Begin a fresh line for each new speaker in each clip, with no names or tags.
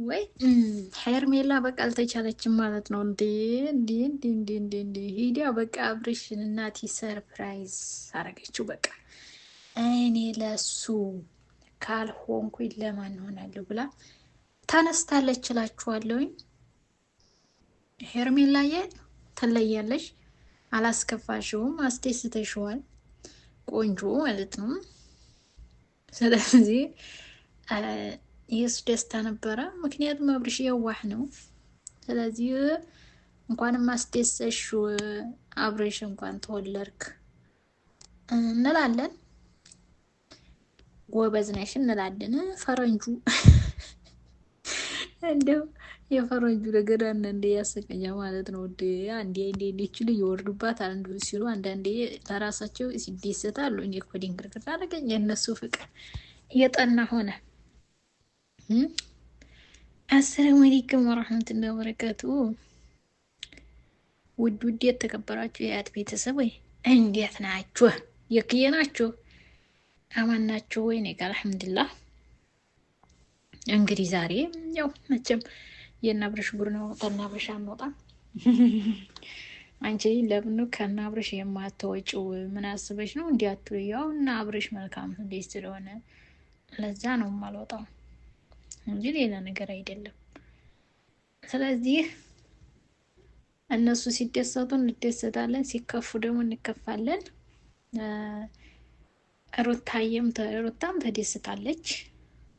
ወይ ሄርሜላ በቃ አልተቻለችም ማለት ነው። እንዴ ሂዲያ በቃ አብርሽን እናቲ ሰርፕራይዝ አረገችው። በቃ እኔ ለሱ ካልሆንኩኝ ለማን ሆናለሁ ብላ ተነስታለች እላችኋለሁኝ። ሄርሜላዬ ትለያለሽ፣ አላስከፋሽውም፣ አስደስተሽዋል። ቆንጆ ማለት ነው። ስለዚህ የእሱ ደስታ ነበረ። ምክንያቱም አብርሽ የዋህ ነው። ስለዚህ እንኳንም አስደሰሽ አብርሽ፣ እንኳን ተወለድክ እንላለን። ጎበዝ ነሽ እንላለን። ፈረንጁ እንደው የፈረንጁ ነገር አንዳንዴ ያሰቀኛ ማለት ነው። አንዴ ይችሉ ይወርዱባት አንዱ ሲሉ አንዳንዴ ለራሳቸው ሲደሰታሉ። እኔ እኮ ድንግርግር አደረገኝ የእነሱ ፍቅር እየጠና ሆነ። አሰላሙ አለይኩም ወራህመቱላሂ ወበረካቱ። ውድ የተከበራችሁ የአያት ቤተሰብ ወይ እንዴት ናችሁ? የክዬ ናችሁ? አማን ናችሁ ወይ? እኔ ጋር አልሐምዱሊላህ። እንግዲህ ዛሬ ያው መቼም የናብረሽ ጉር ነው። ከናብረሽ አንወጣም። አንቺ ለምን ከናብረሽ የማትወጪው? ምን አስበሽ ነው እንዲያቱ? ያው እና አብረሽ መልካም እንዴት ስለሆነ ለዛ ነው የማልወጣው እንጂ ሌላ ነገር አይደለም። ስለዚህ እነሱ ሲደሰቱ እንደሰታለን፣ ሲከፉ ደግሞ እንከፋለን። ሩታም ተደስታለች፣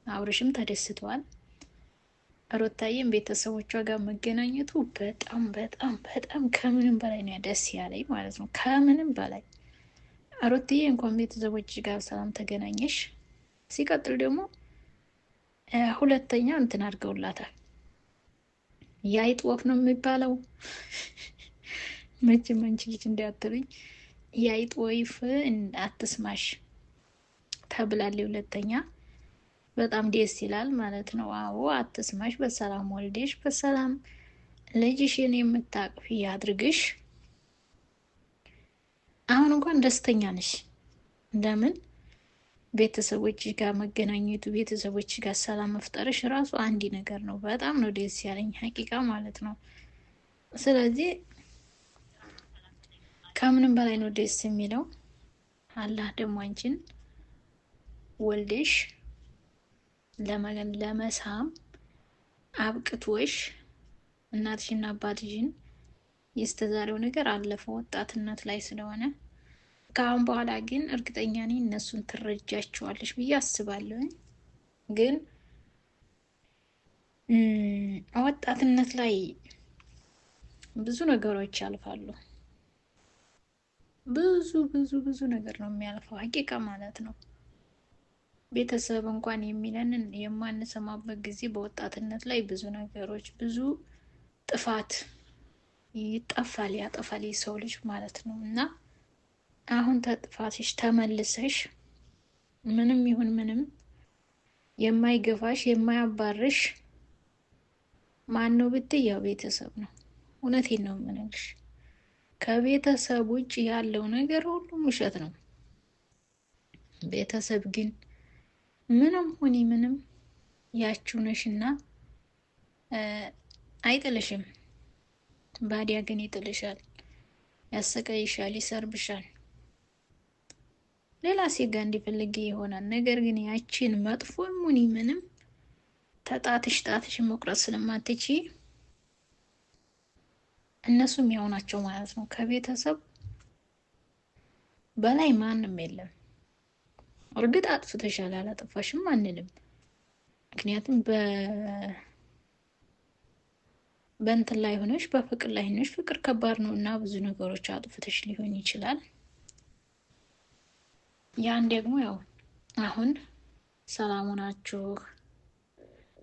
አብርሽም ተደስተዋል። ሩታዬም ቤተሰቦቿ ጋር መገናኘቱ በጣም በጣም በጣም ከምንም በላይ ነው ደስ ያለኝ ማለት ነው። ከምንም በላይ ሩትዬ እንኳን ቤተሰቦች ጋር ሰላም ተገናኘሽ። ሲቀጥል ደግሞ ሁለተኛ እንትን አድርገውላታል። የአይጥ ወፍ ነው የሚባለው። መቼም አንቺ ልጅ እንዳትሉኝ የአይጥ ወይፍ አትስማሽ ተብላለች። ሁለተኛ በጣም ደስ ይላል ማለት ነው። አዎ አትስማሽ፣ በሰላም ወልደሽ በሰላም ልጅሽን የምታቅፊ ያድርግሽ። አሁን እንኳን ደስተኛ ነሽ። ለምን ቤተሰቦች ጋር መገናኘቱ፣ ቤተሰቦች ጋር ሰላም መፍጠርሽ ራሱ አንድ ነገር ነው። በጣም ነው ደስ ያለኝ ሀቂቃ ማለት ነው። ስለዚህ ከምንም በላይ ነው ደስ የሚለው። አላህ ደግሞ አንቺን ወልደሽ ለመሳም አብቅቶሽ እናትሽና አባትሽን የስተዛሬው ነገር አለፈ፣ ወጣትነት ላይ ስለሆነ ከአሁን በኋላ ግን እርግጠኛ ነኝ እነሱን ትረጃቸዋለሽ ብዬ አስባለሁ። ግን ወጣትነት ላይ ብዙ ነገሮች ያልፋሉ። ብዙ ነገር ነው የሚያልፈው ሀቂቃ ማለት ነው። ቤተሰብ እንኳን የሚለንን የማንሰማበት ጊዜ በወጣትነት ላይ ብዙ ነገሮች፣ ብዙ ጥፋት ያጠፋል የሰው ልጅ ማለት ነው። እና አሁን ተጥፋትሽ ተመልሰሽ ምንም ይሁን ምንም የማይገፋሽ የማያባርሽ ማን ነው ብትይ ያው ቤተሰብ ነው። እውነቴን ነው የምነግርሽ። ከቤተሰብ ውጭ ያለው ነገር ሁሉም ውሸት ነው። ቤተሰብ ግን ምንም ሆኒ ምንም ያቺው ነሽና አይጥልሽም። ባዲያ ግን ይጥልሻል፣ ያሰቃይሻል፣ ይሰርብሻል፣ ሌላ ሴጋ እንዲፈልግ ይሆናል። ነገር ግን ያቺን መጥፎ ሙኒ ምንም ጣትሽ መቁረጥ ስለማትቺ እነሱም ያው ናቸው ማለት ነው። ከቤተሰብ በላይ ማንም የለም። እርግጥ አጥፍተሻል አላጠፋሽም አንልም። ምክንያቱም በእንትን ላይ ሆነሽ በፍቅር ላይ ሆነሽ ፍቅር ከባድ ነው እና ብዙ ነገሮች አጥፍተሽ ሊሆን ይችላል። ያን ደግሞ ያው አሁን ሰላም ሆናችሁ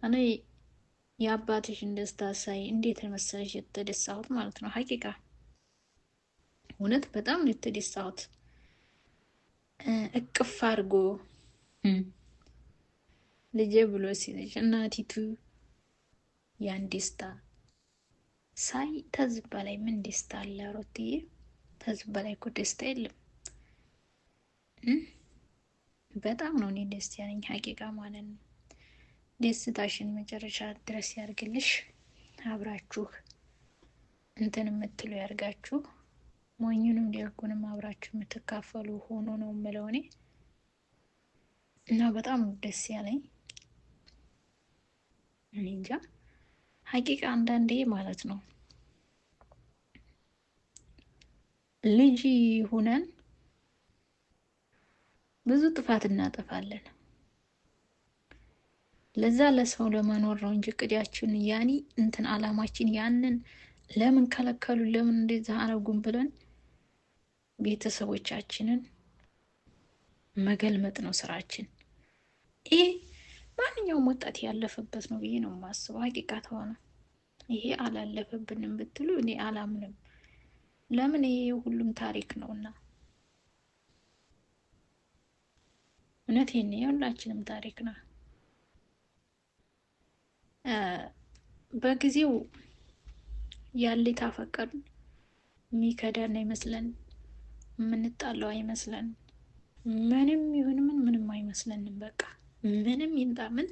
እኔ የአባትሽን ደስታ ሳይ እንዴት መሰለሽ የተደሳሁት ማለት ነው። ሀቂቃ እውነት በጣም ነው የተደሳሁት። እቅፍ አድርጎ ልጄ ብሎ ሲልሽ እናቲቱ ያን ደስታ ሳይ ተዝብ በላይ ምን ደስታ አለ ሩትዬ? ተዝብ በላይ እኮ ደስታ የለም። በጣም ነው እኔ ደስ ያለኝ ሀቂቃ ማለት ነው። ደስታሽን መጨረሻ ድረስ ያርግልሽ። አብራችሁ እንትን የምትሉ ያርጋችሁ። ሞኙንም ደጉንም አብራችሁ የምትካፈሉ ሆኖ ነው የምለው እኔ እና በጣም ደስ ያለኝ እኔ እንጃ ሀቂቃ አንዳንዴ ማለት ነው ልጅ ሁነን ብዙ ጥፋት እናጠፋለን። ለዛ ለሰው ለመኖር ነው እንጂ ቅዲያችን ያኒ እንትን አላማችን ያንን ለምን ከለከሉ ለምን እንደዛ አረጉን ብለን ቤተሰቦቻችንን መገልመጥ ነው ስራችን። ይሄ ማንኛውም ወጣት ያለፈበት ነው ብዬ ነው የማስበው። ሀቂቃ ተሆነ ይሄ አላለፈብንም ብትሉ እኔ አላምንም። ለምን ይሄ ሁሉም ታሪክ ነውና፣ እውነቴን ነው የሁላችንም ታሪክ ነው። በጊዜው ያለ ታፈቀርን የሚከዳን አይመስለን፣ የምንጣለው አይመስለን፣ ምንም ይሁን ምንም አይመስለንም። በቃ ምንም ይንጣ ምን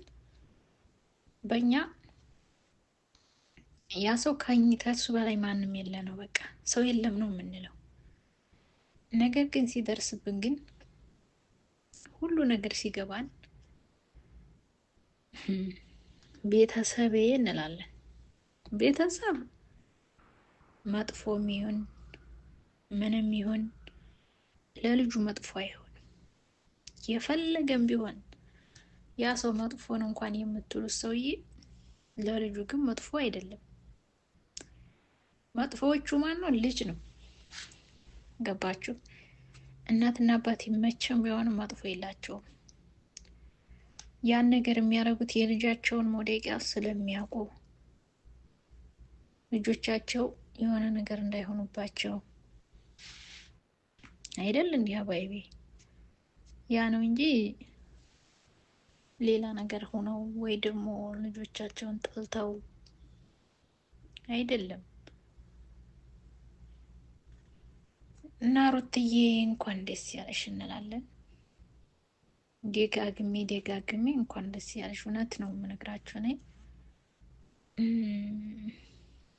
በእኛ ያ ሰው ከሱ በላይ ማንም የለ ነው። በቃ ሰው የለም ነው የምንለው። ነገር ግን ሲደርስብን ግን ሁሉ ነገር ሲገባን ቤተሰቤ እንላለን። ቤተሰብ መጥፎም ይሁን ምንም ይሁን ለልጁ መጥፎ አይሆንም። የፈለገም ቢሆን ያ ሰው መጥፎን እንኳን የምትሉት ሰውዬ ለልጁ ግን መጥፎ አይደለም። መጥፎዎቹ ማን ነው? ልጅ ነው። ገባችሁ? እናትና አባት መቼም ቢሆንም መጥፎ የላቸውም። ያን ነገር የሚያደርጉት የልጃቸውን መውደቂያ ስለሚያውቁ ልጆቻቸው የሆነ ነገር እንዳይሆኑባቸው አይደል? እንዲህ አባይቤ ያ ነው እንጂ ሌላ ነገር ሆነው ወይ ደግሞ ልጆቻቸውን ጠልተው አይደለም። እና ሩትዬ እንኳን ደስ ያለሽ እንላለን። ደጋግሜ እንኳን ደስ ያለሽ። እውነት ነው የምነግራችሁ እኔ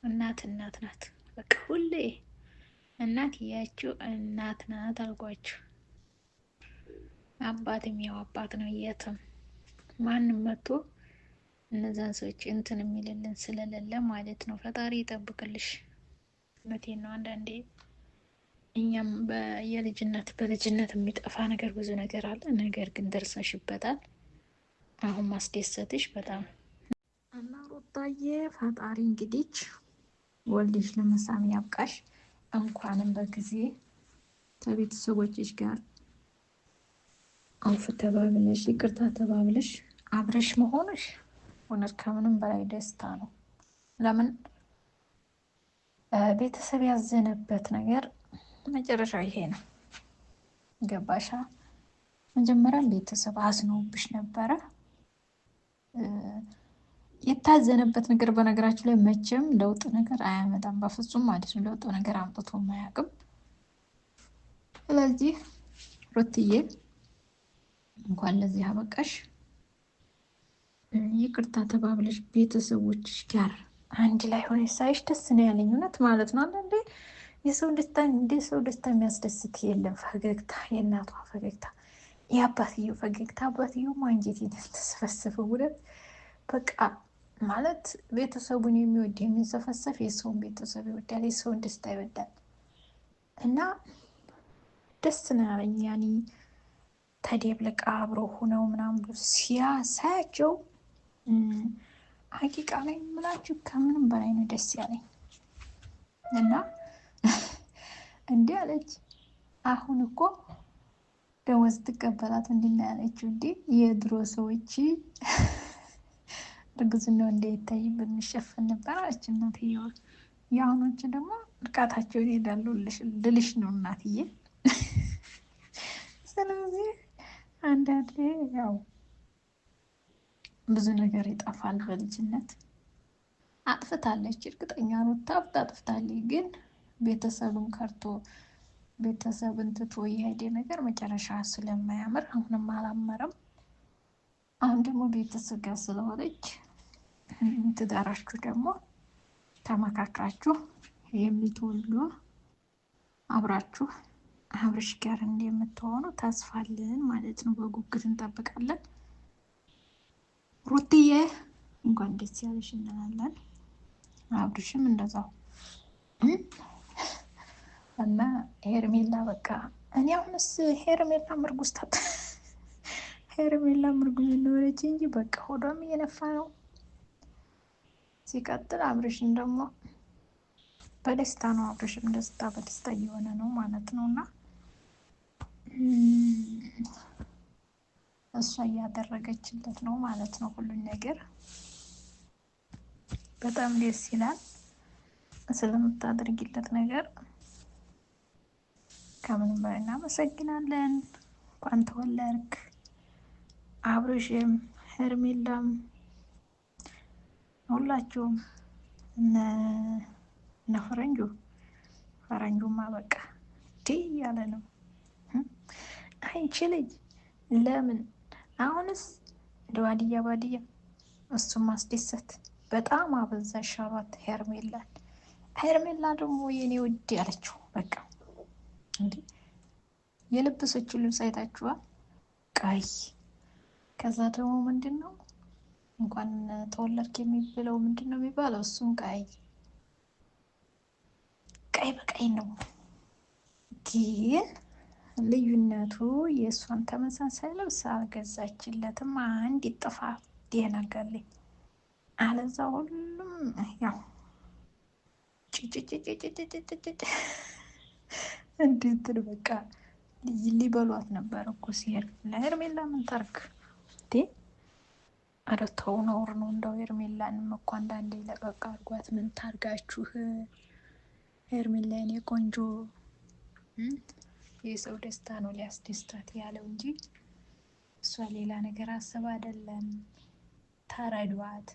እናት ናት። በቃ ሁሌ እናት እያችሁ እናት ናት አልኳችሁ። አባትም ያው አባት ነው። የትም ማንም መጥቶ እነዛን ሰዎች እንትን የሚልልን ስለሌለ ማለት ነው። ፈጣሪ ይጠብቅልሽ። እውነቴን ነው። አንዳንዴ እኛም በልጅነት የሚጠፋ ነገር ብዙ ነገር አለ። ነገር ግን ደርሰሽበታል። አሁን ማስደሰትሽ በጣም እና ሩታዬ ፈጣሪ እንግዲህ ወልድሽ ለመሳም ያብቃሽ። እንኳንም በጊዜ ከቤተሰቦችሽ ጋር አውፍ ተባብለሽ ይቅርታ ተባብለሽ አብረሽ መሆንሽ እውነት ከምንም በላይ ደስታ ነው። ለምን ቤተሰብ ያዘነበት ነገር መጨረሻው ይሄ ነው። ገባሻ? መጀመሪያም ቤተሰብ አዝነውብሽ ነበረ። የታዘነበት ነገር በነገራችን ላይ መቼም ለውጥ ነገር አያመጣም፣ በፍጹም ማለት ነው። ለውጥ ነገር አምጥቶ አያውቅም። ስለዚህ ሩትዬ እንኳን ለዚህ አበቃሽ። ይቅርታ ተባብለሽ ቤተሰቦችሽ ጋር አንድ ላይ ሆነሽ ሳይሽ ደስ ነው ያለኝ። እውነት ማለት ነው። አንዳንዴ የሰው ደስታ የሚያስደስት የለም። ፈገግታ፣ የእናቷ ፈገግታ፣ የአባትየው ፈገግታ፣ አባትየው አንጀት የተሰፈሰፈ እውነት በቃ ማለት ቤተሰቡን የሚወድ የሚንሰፈሰፍ የሰውን ቤተሰብ ይወዳል፣ የሰውን ደስታ ይወዳል። እና ደስ ነው ያለኝ ያኔ ተደብልቃ አብረው ሆነው ምናምን ብሎ ሳያቸው ሀቂቃ ላይ ምላችሁ ከምንም በላይ ነው ደስ ያለኝ። እና እንዲህ አለች። አሁን እኮ ደሞዝ ትቀበላት እንዲና ያለችው እንዴ የድሮ ሰዎች እርግዝናው እንዳይታይ ብንሸፈን ነበር አለች እናትዬ። የአሁኖች ደግሞ እርቃታቸውን ይሄዳሉ ልልሽ ነው እናትዬ። ስለዚህ አንዳንዴ ያው ብዙ ነገር ይጠፋል በልጅነት። አጥፍታለች፣ እርግጠኛ ሩታ አጥፍታለች። ግን ቤተሰብን ከርቶ ቤተሰብን ትቶ የሄደ ነገር መጨረሻ ስለማያምር አሁንም አላመረም። አሁን ደግሞ ቤተሰብ ጋር ስለሆነች ትዳራችሁ ደግሞ ተመካክራችሁ የምትወልዱ አብራችሁ አብርሽ ጋር እንደምትሆኑ ተስፋ አለን ማለት ነው። በጉጉት እንጠብቃለን። ሩትዬ እንኳን ደስ ያለሽ እንላለን። አብርሽም እንደዛው እና ሄርሜላ በቃ እኔ አሁንስ ሄርሜላ ምርጉስታት ሄርሜላ ምርጉዝ እንደሆነች እንጂ በቃ ሆዷም እየነፋ ነው። ሲቀጥል አብርሽን ደግሞ በደስታ ነው። አብርሽም ደስታ በደስታ እየሆነ ነው ማለት ነው። እና እሷ እያደረገችለት ነው ማለት ነው ሁሉን ነገር። በጣም ደስ ይላል ስለምታደርጊለት ነገር ከምንም በላይ እናመሰግናለን። እንኳን ተወለድክ አብርሽም ሄርሜላም ሁላችሁም እነ ፈረንጁማ በቃ ዲ ያለ ነው። አንቺ ልጅ ለምን አሁንስ ባድያ እሱም ማስደሰት በጣም አበዛሽ አሏት ሄርሜላን። ሄርሜላ ደግሞ የኔ ውድ ያለችው በቃ እንዴ የለበሰችው ልብስ አይታችኋል? ቀይ ከዛ ደግሞ ምንድነው እንኳን ተወለድክ የሚብለው ምንድነው የሚባለው? እሱም ቀይ በቀይ ነው። ግን ልዩነቱ የእሷን ተመሳሳይ ልብስ አልገዛችለትም። አንድ ይጥፋ ዲናገርልኝ አለዛ ሁሉም ያው ጭጭጭጭጭጭጭጭ እንዴት በቃ ሊበሏት ነበር እኮ ሲሄድ ለሄርሜላ ምን ታርክ እንዴ? ኧረ ተው ነውር ነው። እንደው ሄርሜላንም እኮ አንዳንዴ ለቀቅ አድርጓት። ምን ታርጋችሁ ሄርሜላ የኔ ቆንጆ። የሰው ደስታ ነው ሊያስደስታት ያለው እንጂ እሷ ሌላ ነገር አስባ አይደለም። ተረዷት።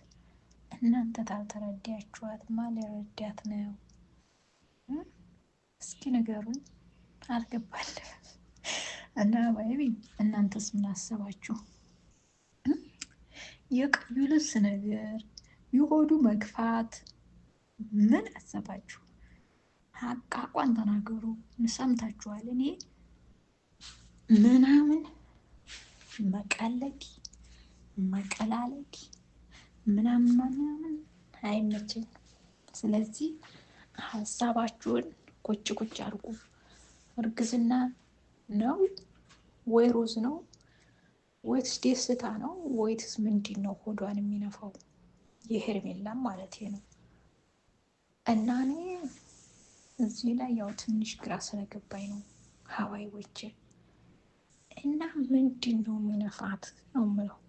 እናንተ ታልተረዳችኋት ማን ሊረዳት ነው? እስኪ ንገሩን። አልገባልም። እና ባይቢ እናንተስ ምን አሰባችሁ? የቀዩ ልብስ ነገር የሆዱ መግፋት ምን አሰባችሁ? ሀቃቋን ተናገሩ። ሰምታችኋል። እኔ ምናምን መቀላለድ ምናምን አይመቸኝ። ስለዚህ ሀሳባችሁን ቁጭ አድርጉ። እርግዝና ነው ወይ ሮዝ ነው ወይስ ደስታ ነው ወይስ ምንድን ነው ሆዷን የሚነፋው? የሄርሜላም ማለት ነው። እና እኔ እዚህ ላይ ያው ትንሽ ግራ ስለገባኝ ነው ሀዋይዎቼ። እና ምንድን ነው የሚነፋት ነው የምለው።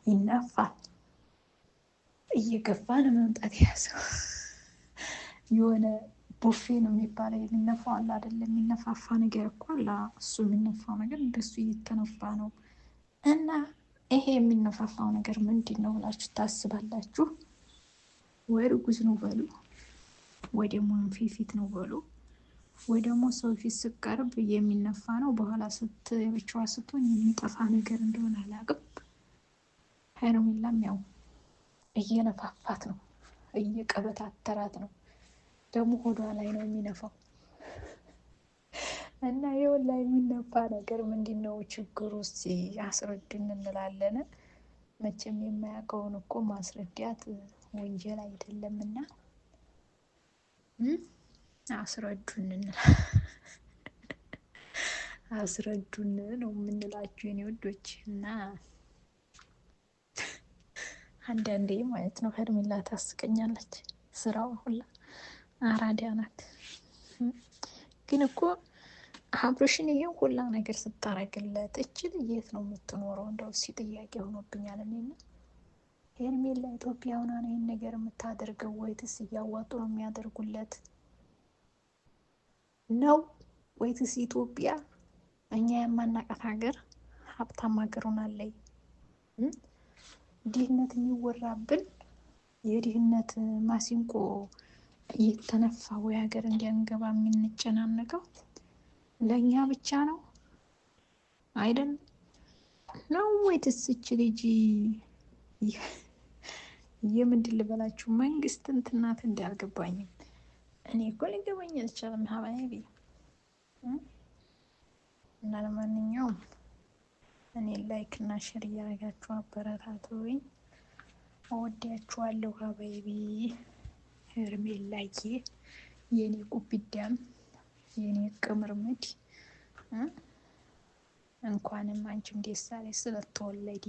ይነፋል እየገፋ ለመምጣት ያዘው የሆነ ቡፌ ነው የሚባለው የሚነፋው አለ አይደለም? የሚነፋፋ ነገር እኮ አለ። እሱ የሚነፋው ነገር እንደሱ እየተነፋ ነው። እና ይሄ የሚነፋፋው ነገር ምንድን ነው ብላችሁ ታስባላችሁ? ወይ እርጉዝ ነው በሉ፣ ወይ ደግሞ ፊት ነው በሉ፣ ወይ ደግሞ ሰው ፊት ስቀርብ የሚነፋ ነው። በኋላ ብቻዋ ስትሆን የሚጠፋ ነገር እንደሆነ አላውቅም። ሄርሜላም ያው እየነፋፋት ነው፣ እየቀበታተራት ነው። ደግሞ ሆዷ ላይ ነው የሚነፋው። እና ይኸውላ የሚነፋ ነገር ምንድን ነው ችግሩ? እስኪ አስረዱን እንላለን። መቼም የማያውቀውን እኮ ማስረዳት ወንጀል አይደለምና አስረዱን ነው የምንላችሁ የኔ ወዶች። እና አንዳንዴ ማለት ነው ሄርሜላ ታስቀኛለች። ስራዋ ሁላ አራዳ ናት። ግን እኮ አብርሽን ይሄን ሁላ ነገር ስታረግለት እችል የት ነው የምትኖረው? እንደው እስኪ ጥያቄ ሆኖብኛል። እኔና ሄርሜላ ኢትዮጵያ ሆና ነው ይሄን ነገር የምታደርገው ወይትስ እያዋጡ ነው የሚያደርጉለት ነው? ወይትስ ኢትዮጵያ እኛ የማናውቃት ሀገር ሀብታም ሀገር ሆናለች? ድህነት የሚወራብን የድህነት ማሲንቆ እየተነፋ ወይ ሀገር እንዲያንገባ የምንጨናነቀው ለእኛ ብቻ ነው አይደል? ነው ወይስ እች ልጅ የምንድን ልበላችሁ መንግስት እንትናት እንዳልገባኝም እኔ እኮ ሊገባኝ አልቻለም። ሀባይቢ እና ለማንኛውም እኔ ላይክ እና ሼር እያደረጋችሁ አበረታቱኝ። እወዳችኋለሁ ሀባይቢ። ሄርሜላዬ የኔ ቁብዳም የኔ ቅምርምድ እንኳንም አንቺም ደስ አለሽ ስለተወለደ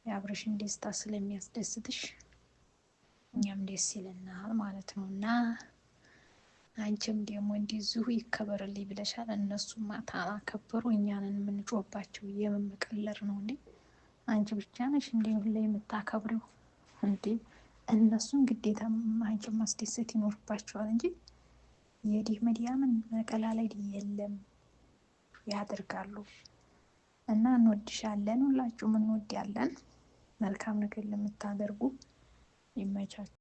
የአብርሽን ደስታ ስለሚያስደስትሽ እኛም ደስ ይለናል ማለት ነው። እና አንቺም ደግሞ እንዲዚሁ ይከበርልኝ ብለሻል። እነሱም ማታ አላከበሩ እኛንን የምንጮባቸው የመመቀለር ነው እንዴ? አንቺ ብቻ ነሽ እንዴ ሁሌ የምታከብሪው እንዴ? እነሱን ግዴታ አንቺን ማስደሰት ይኖርባቸዋል እንጂ የዲህ መዲያምን መቀላለድ የለም ያደርጋሉ። እና እንወድሻለን፣ ሁላችሁም እንወዳለን። መልካም ነገር ለምታደርጉ ይመቻችሁ።